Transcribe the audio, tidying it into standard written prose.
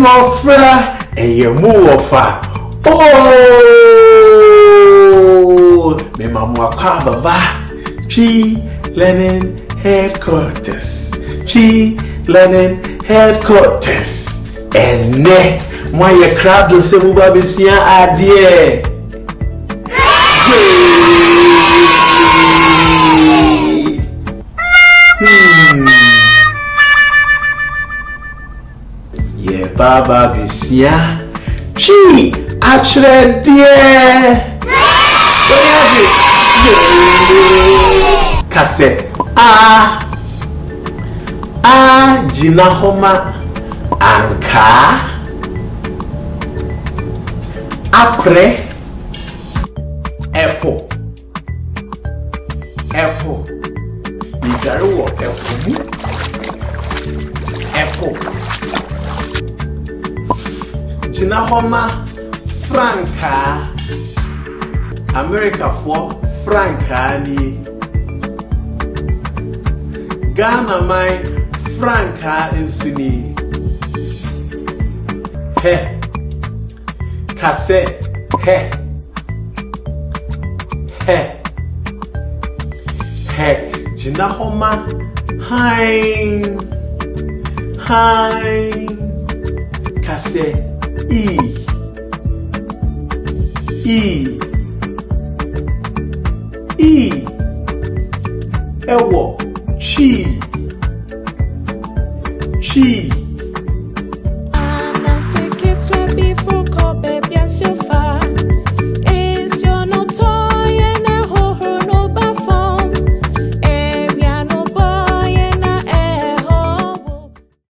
Mofra and your muofa. Oh, me mamma baba. Twi Learning Headquarters. Twi Learning Headquarters. And ne, my crowd do se muba bisia adie. Yeah, Baba bisia. Twi actually dear. Kase jina homa anka apre apple igare wo apple jina homa franca America for franca ni Ghana my franca insini he kase he jina homa hi kase ewo chi